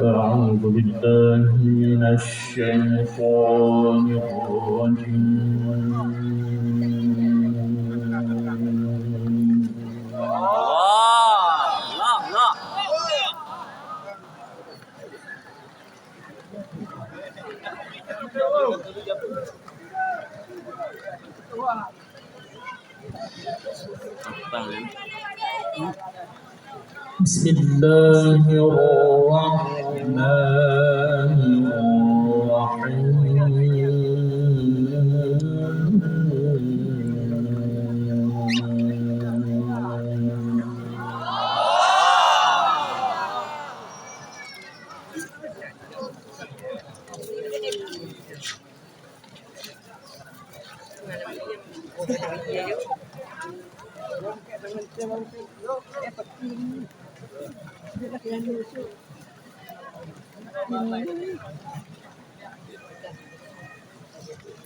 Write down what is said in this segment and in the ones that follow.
أعوذ بالله من الشيطان الرجيم. بسم الله الرحمن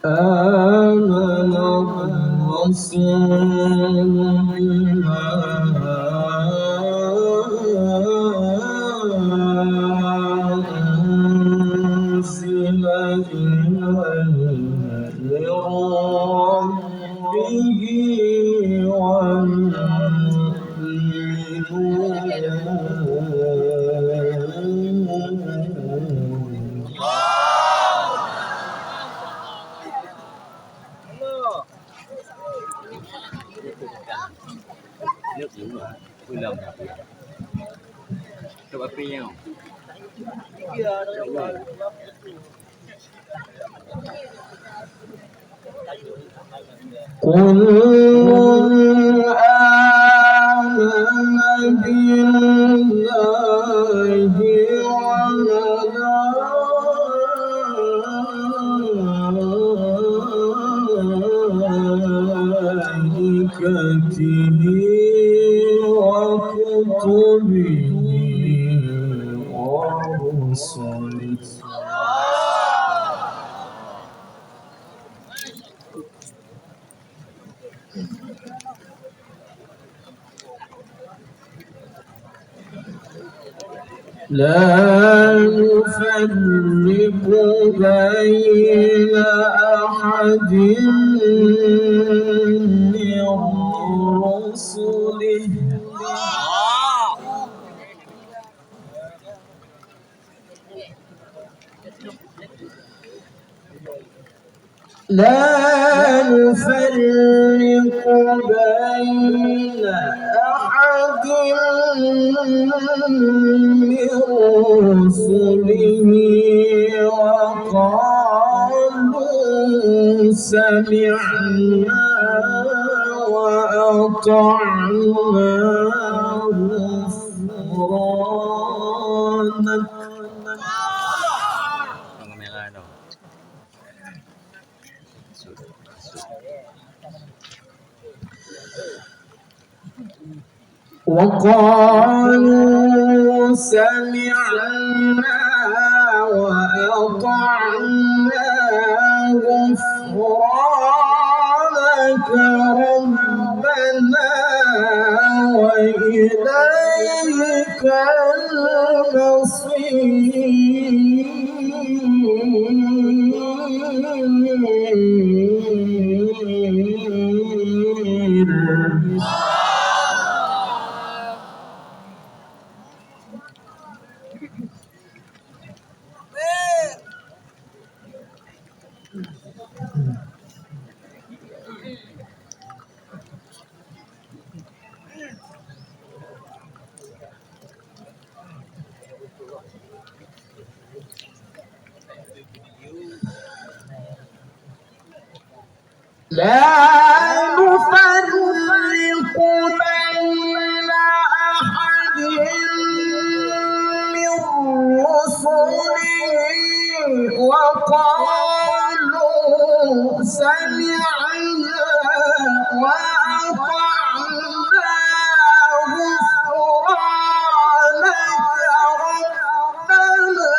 آمن الرسول بما أنزل إليه من ربه nước uống rồi, vui lòng cho bà phi nhau. قل آمن بالله وملائكته وكتبه ورسله لا نفرق بين أحد من رسله لا نفرق بين أحد من رسله وقالوا سمعنا وأطعنا غفرانك وقالوا سمعنا وأطعنا غفرانك ربنا وإليك المصير. لا نفرق بين أحد من رسله وقالوا سمعنا وأطعنا غفرانك ربنا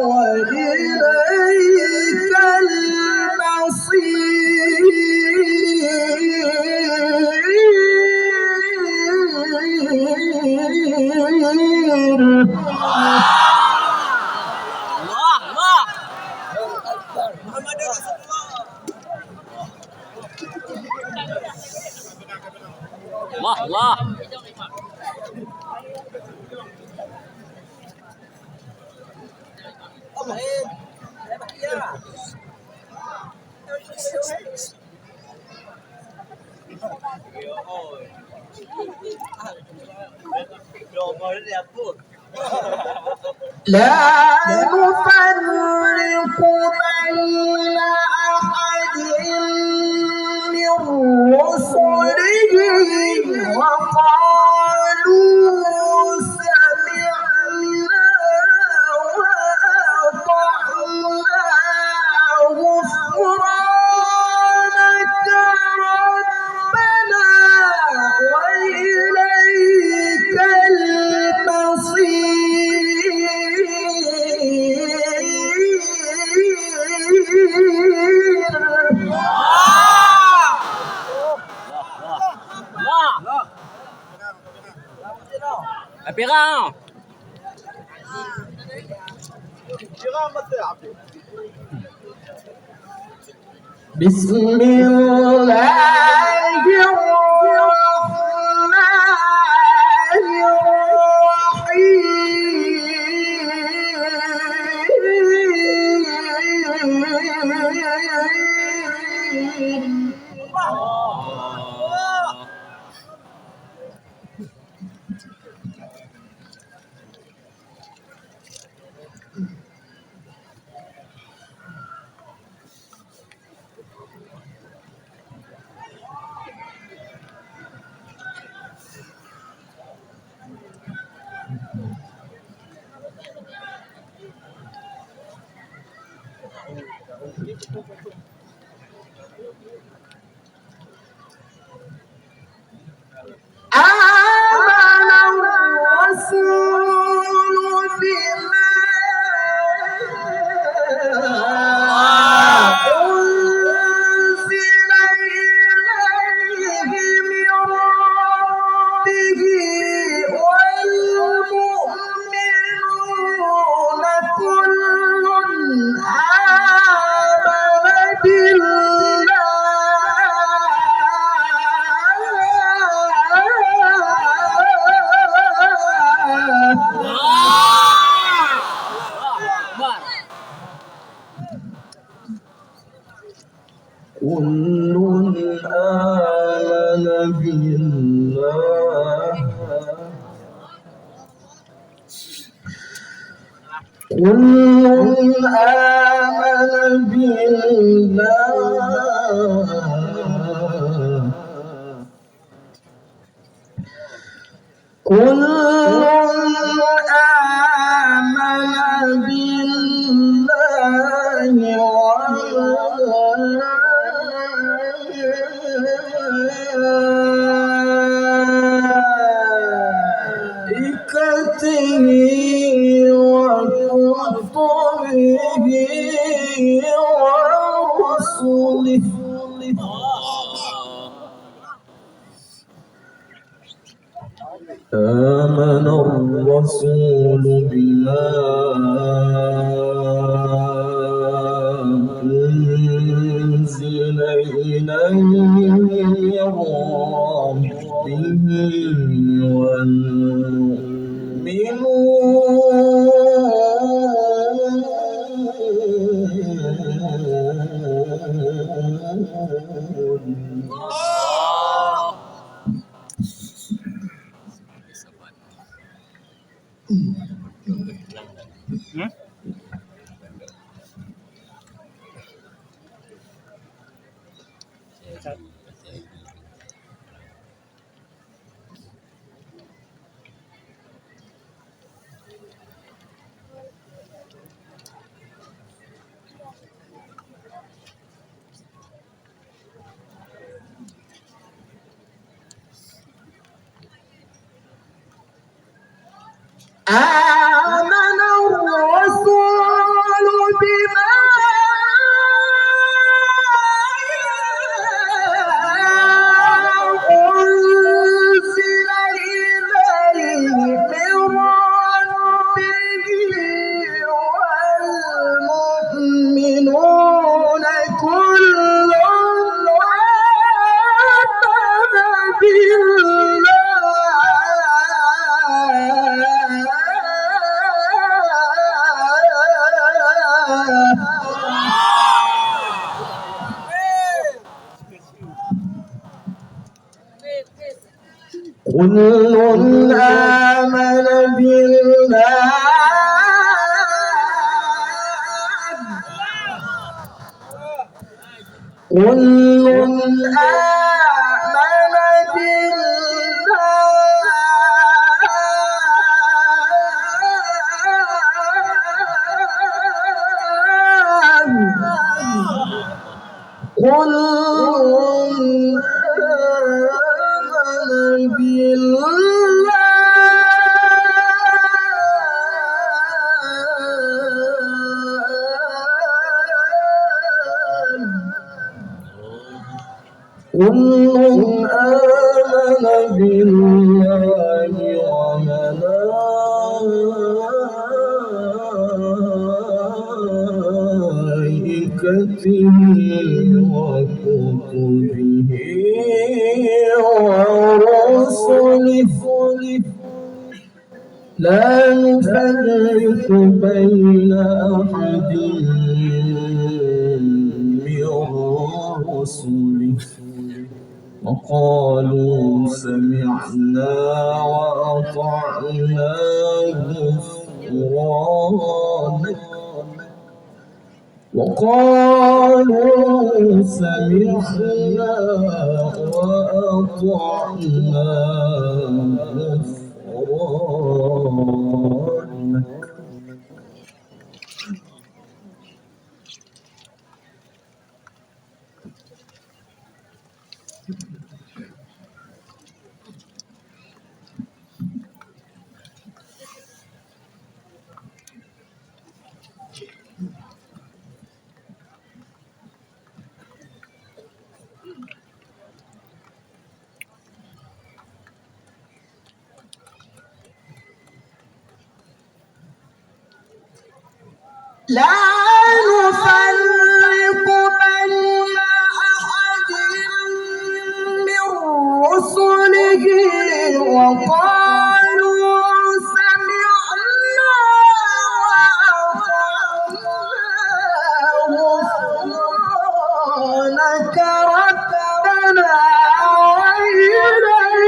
وإليك المصير. لا نفرق بين أحد من رسله وقالوا سمعنا وأطعنا غفرانك ربنا وإليك Pira. بسم الله الرحمن الرحيم آمن الرسول بما أنزل إليه من ربه والمؤمنون كل آمن كل آمن بالله كل آمن بالله وملائكته وكتبه ورسله آمن الرسول بما أنزل إليه من ربه آمن الرسول بما أنزل إليه من ربه والمؤمنون كل آمن كل آمن بالله كل آمن بالله كل آمن بالله كل آمن بالله وملائكته وكتبه ورسله لا نفرق بين أحد من رسله وقالوا سمعنا وأطعنا غفرانك وقالوا سمعنا وأطعنا غفرانك لا نفرق بين أحد من رسله وقالوا سمعنا وأطعنا غفرانك ربنا وإليك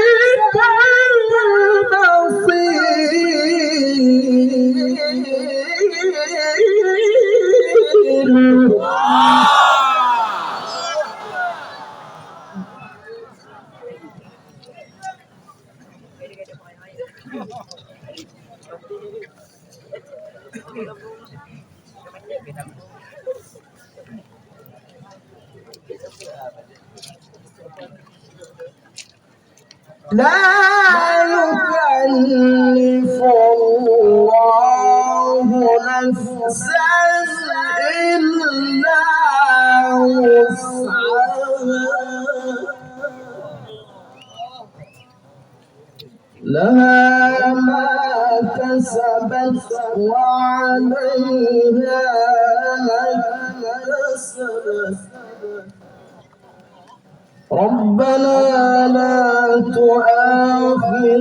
لا يكلف الله نفسا إلا وسعها لها ما كسبت وعليها ما اكتسبت ربنا لا تؤاخذنا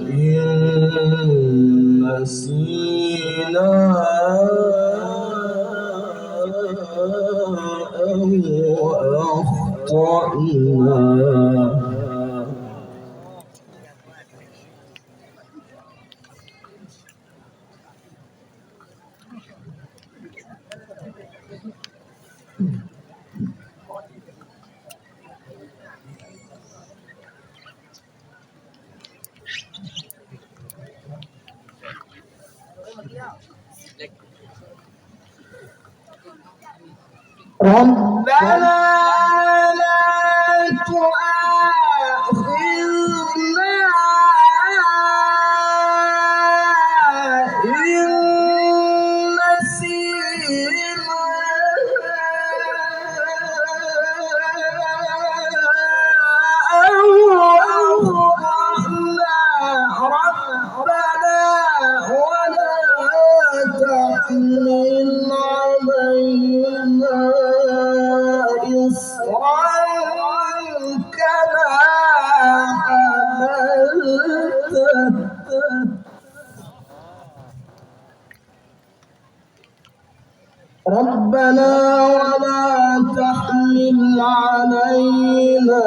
إن نسينا أو أخطأنا ربنا لا تؤاخذنا إن نسينا أو أخطأنا ربنا ولا تحمل علينا إصرا كما حملته ربنا ولا تحمل علينا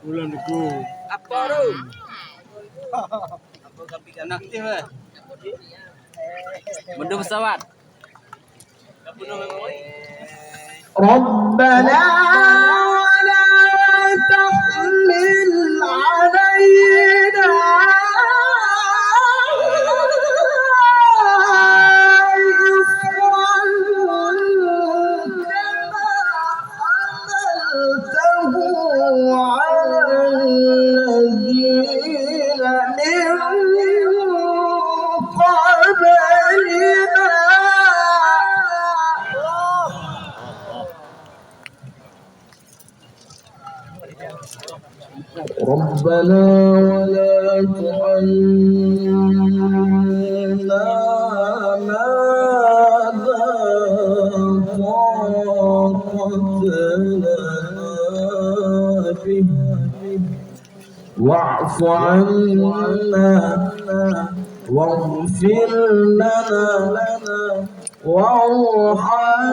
Bulan aku. Apa tu? Apa kami kan aktif lah. Mendung pesawat. Apa nama kau? ربنا ولا تحمل علينا إصرا كما حملته على الذين من قبلنا ربنا ولا تحملنا ما لا طاقة لنا به واعف عنا واغفر لنا وارحمنا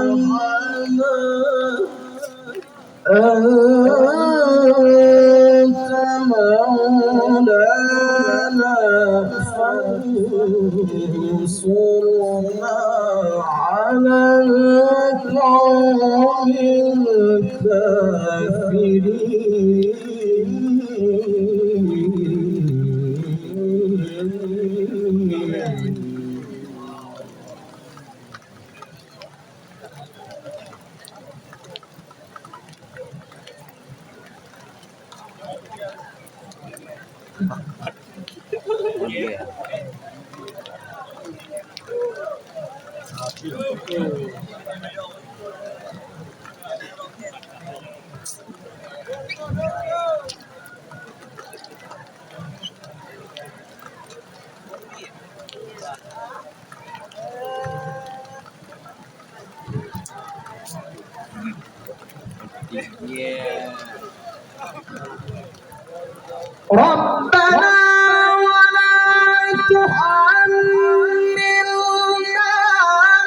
أنت مولانا فانصرنا على القوم الكافرين. Yeah. ربنا ولا تحملنا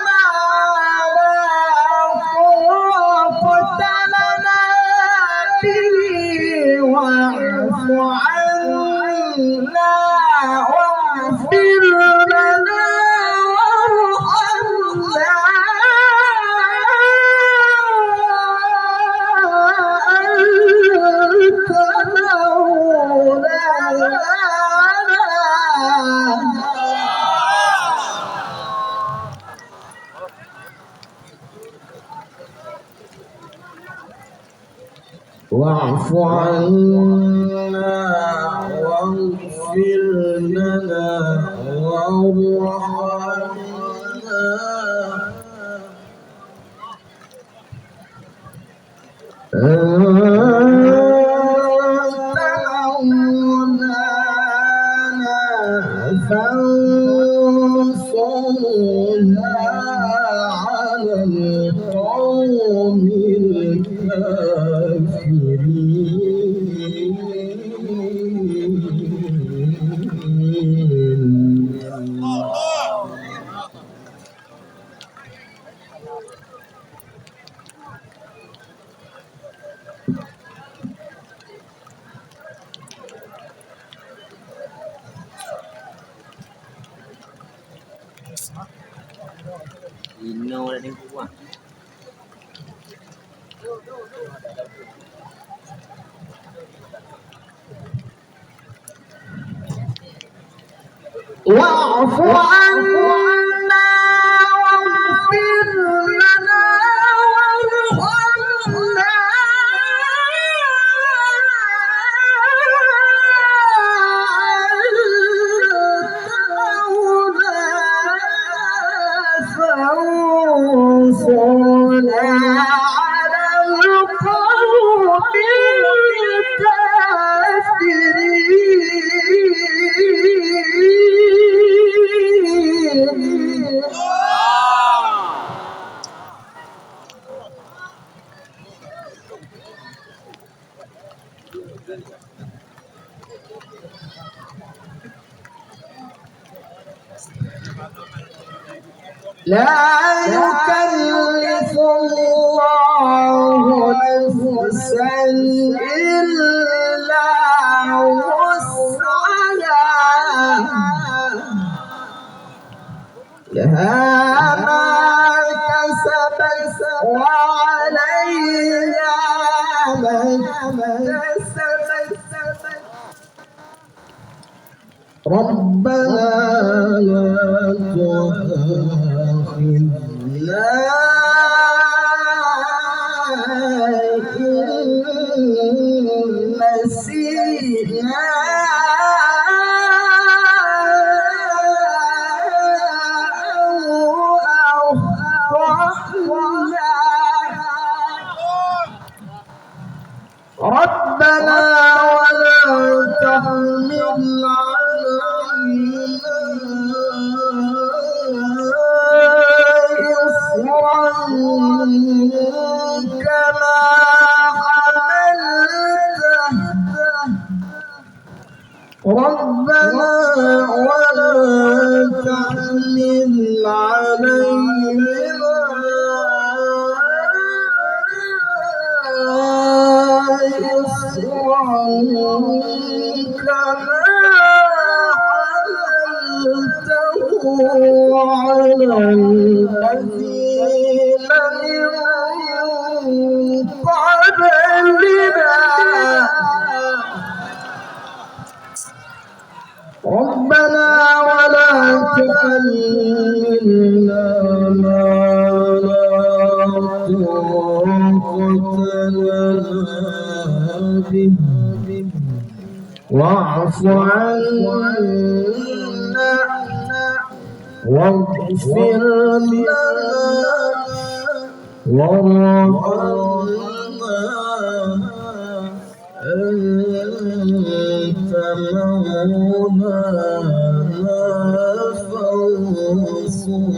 ما لا طاقة لنا به واعف عنا واغفر لنا وارحمنا أنت واعف عنا واغفر لنا وارحمنا أنت مولانا فانصرنا على القوم Ino dah ni kuat. واعف عنا واغفر لنا وارحمنا فانصرنا على القوم الكافرين. لا يكلف الله نفسا إلا وسعها لها ما كسبت وعليها ما اكتسبت ربنا لا تؤاخذنا إن نسينا أو أخطأنا ربنا ولا تحمل علينا إصرا كما حملته ربنا ولا تحمل علينا إصرا كما حملته على الذين من قبلنا ربنا ولا تحملنا ما لا طاقة لنا به واعف عنا واغفر لنا وارحمنا أنت مولانا فانصرنا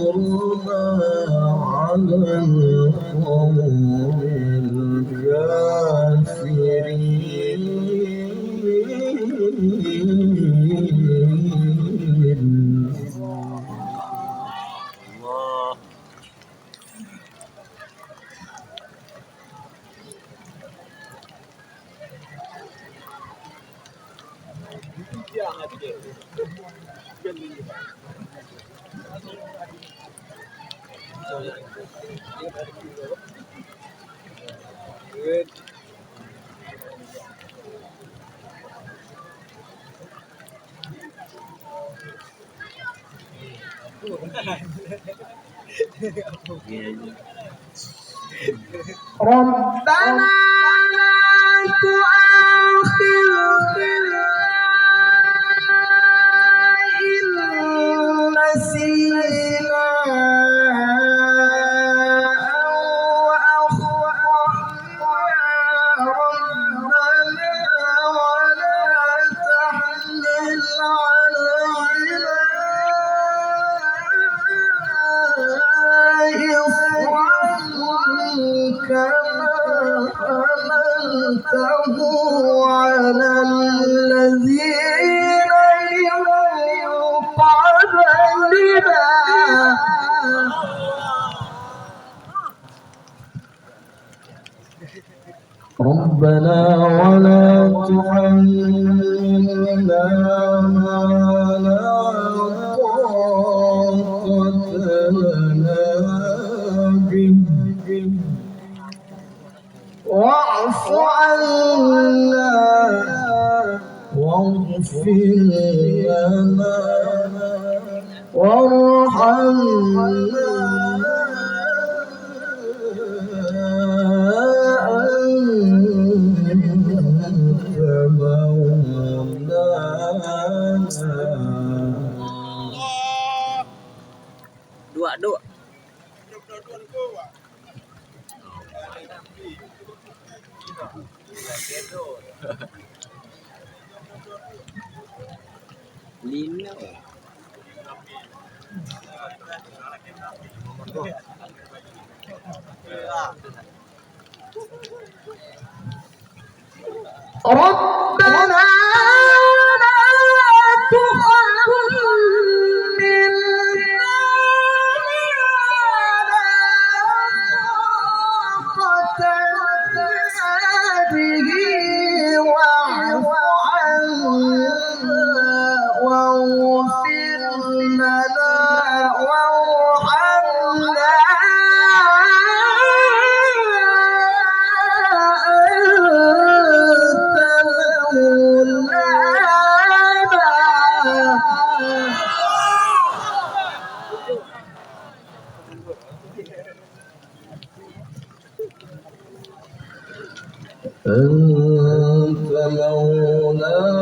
على القوم الكافرين. Allah. ربنا لا تؤاخذنا إن نسينا أو أخطأنا ربنا ولا تحمل علينا إصرا كما حملته على الذين من قبلنا ربنا ولا تحملنا ما لا طاقة لنا به واعف عنا واغفر لنا وارحمنا أنت مولانا. Dua. Lino. ربنا لا تحملنا مولانا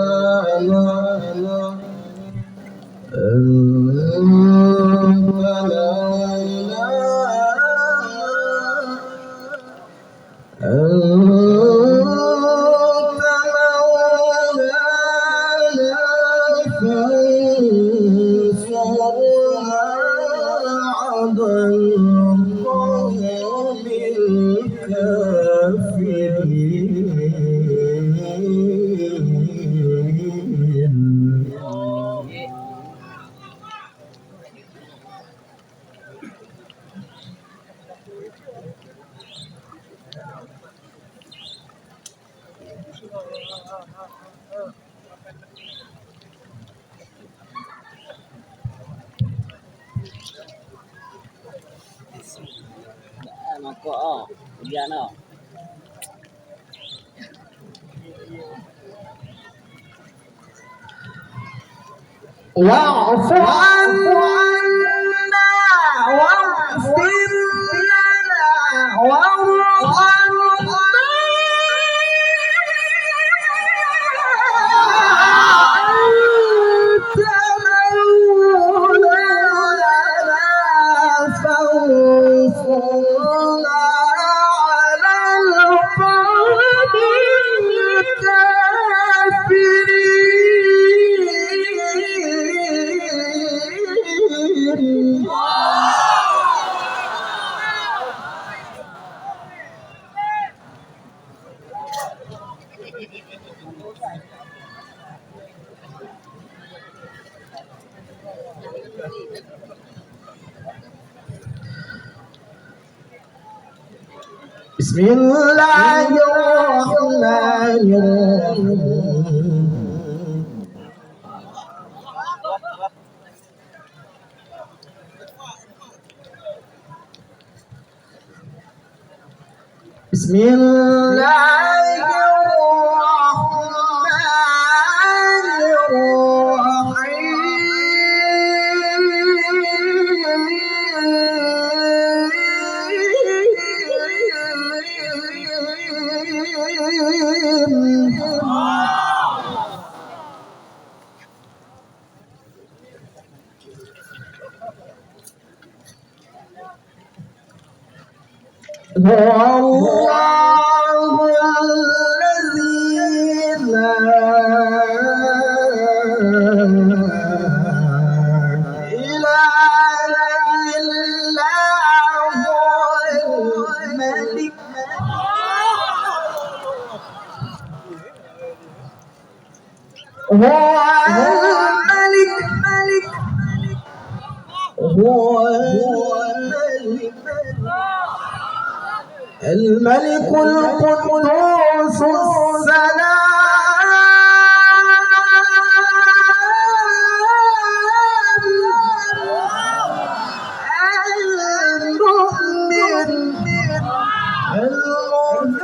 Mangkok oh. Hujan oh. واعف عنا واغفر لنا وارحمنا أنت مولانا فانصرنا على القوم الكافرين. بسم الله الرحمن الرحيم. بسم الله الرحمن الرحيم. هو الله الذي لا إله إلا هو الملك الملك القدوس السلام المؤمن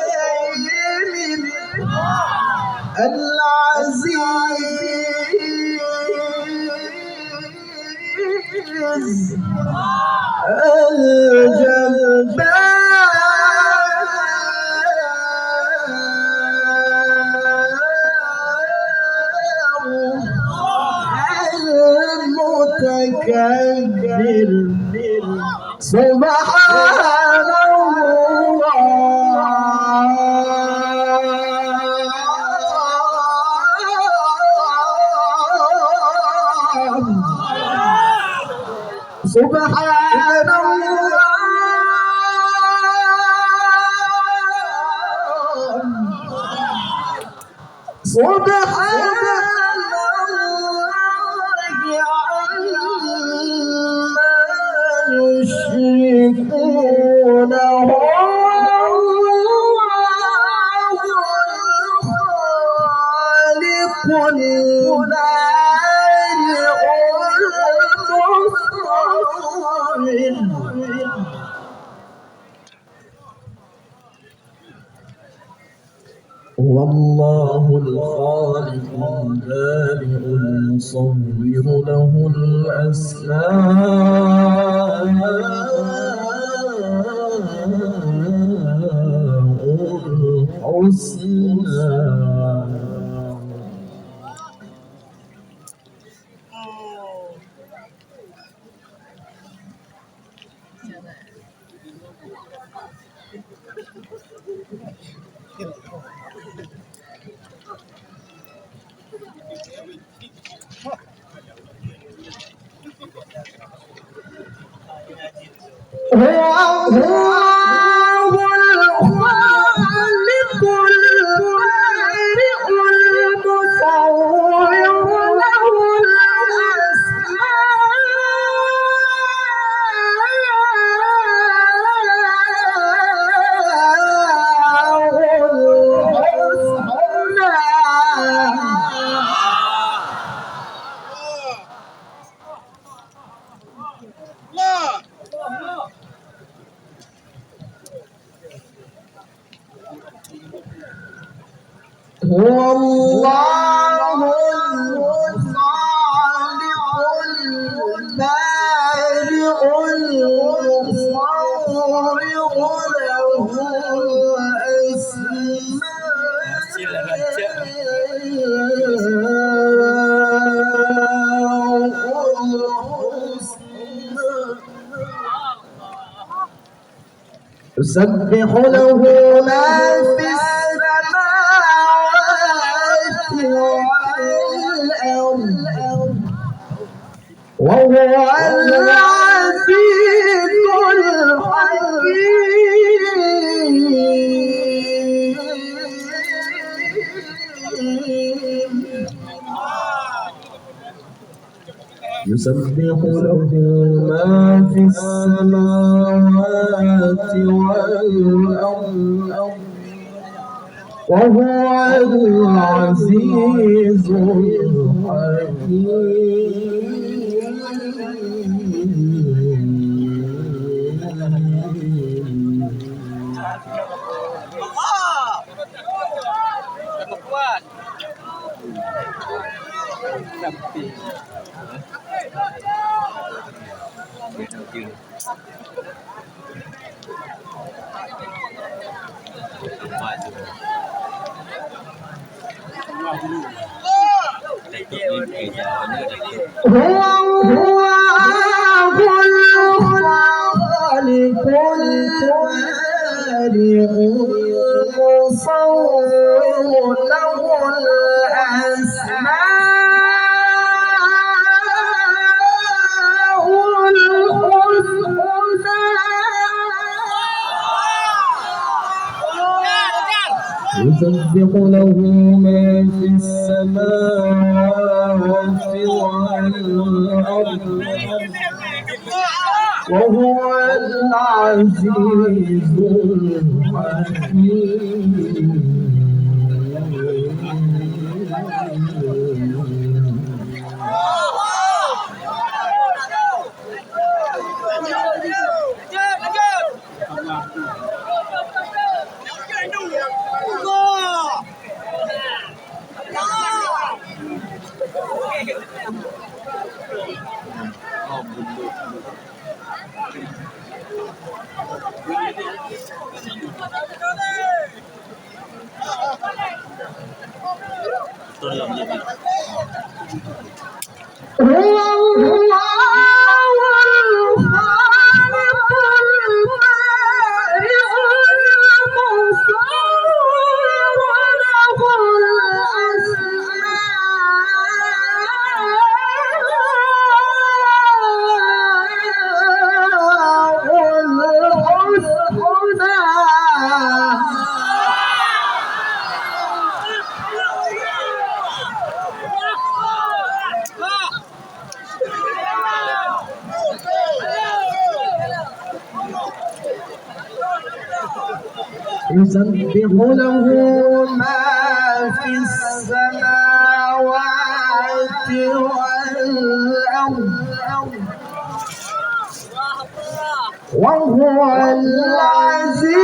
المهيمن العزيز المتكبر سبحان الله سبحان الله سبحان يشركون هو الخالق البارئ المصور هو الله الخالق البارئ المصور له الأسماء الحسنى هو الله الخالق البارئ المصور له يسبح له ما في السماوات والأرض وهو العزيز الحكيم يسبح له ما في السماوات والأرض وهو العزيز هو الخالق البارئ المصور له الأسماء الحسنى يسبح له ما في السماوات والأرض وهو العزيز هو الله الخالق البارئ المصور له يسبح له ما في السماوات والأرض وهو العزيز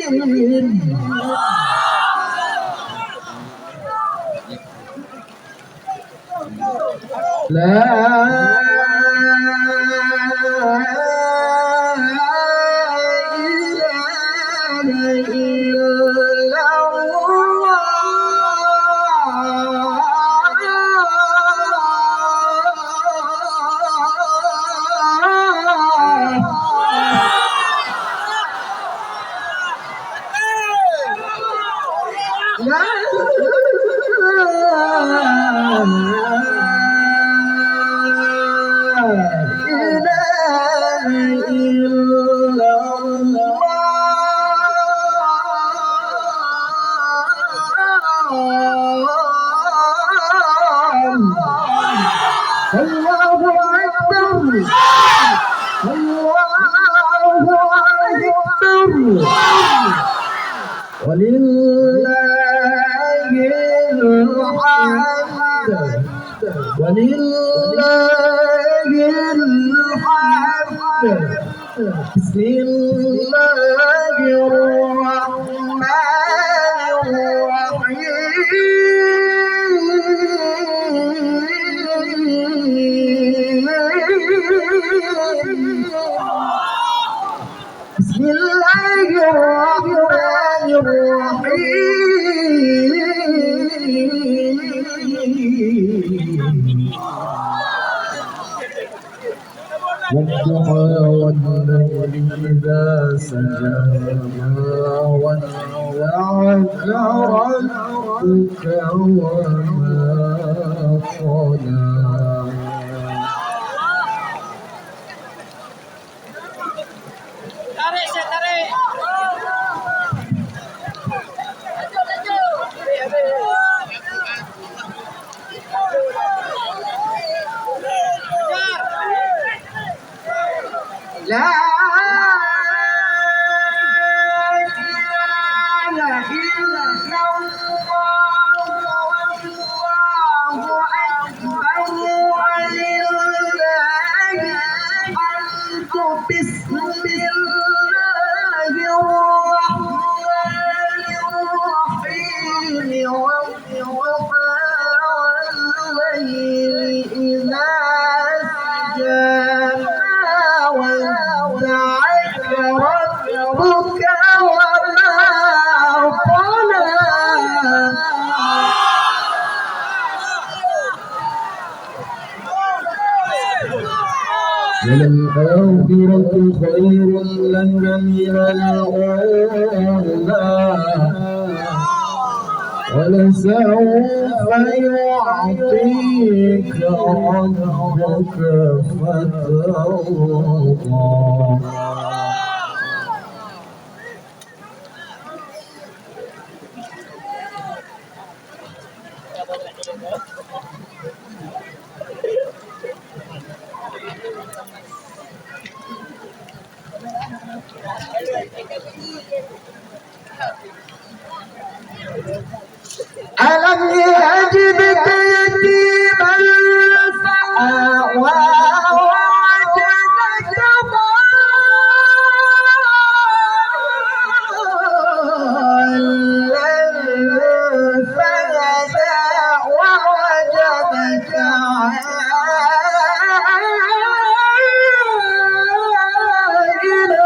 الحكيم لا إله إلا الله أكبر الله أكبر ولله الحمد ولله الحمد بسم الله الرحمن الرحيم بسم الله الرحمن الرحيم والضحى والليل إذا سجى ما ودعك ربك وما قلى لا إله إلا الله والله أكبر ولله الحمد بسم الله الرحمن الرحيم والضحى والليل إذا سجى ودعك ربك وما قلى وللآخرة خير لك من الأولى ولسوف يعطيك ربك فترضى ألم يجدك يتيما فآوى ووجدك ضالا فهدى ووجدك عائلا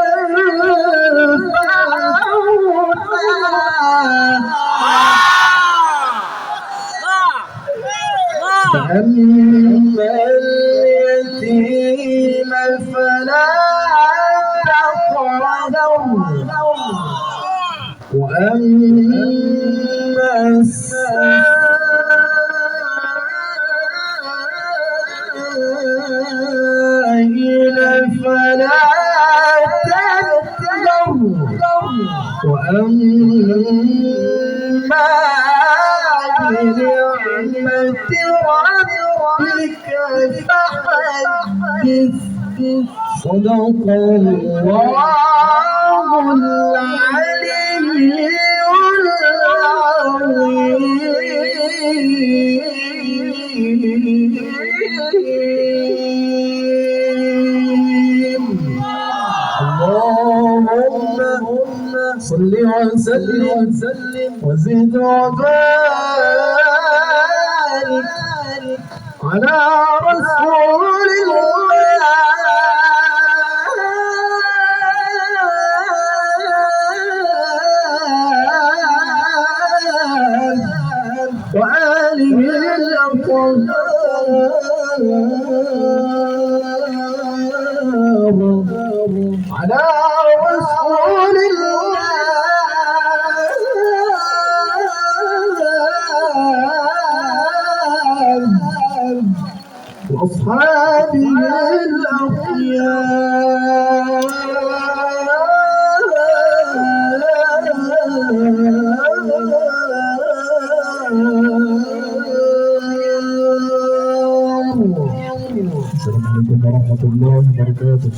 فأما اليتيم فلا تقهر وأما السائل فلا تنهر وأما بنعمة ربك فحدث صدق الله العلي العظيم اللهم صل وسلم وزد وبارك على رسول الله آله الأطهار على رسول الله وأصحابه الأخيار. السلام عليكم ورحمة الله وبركاته.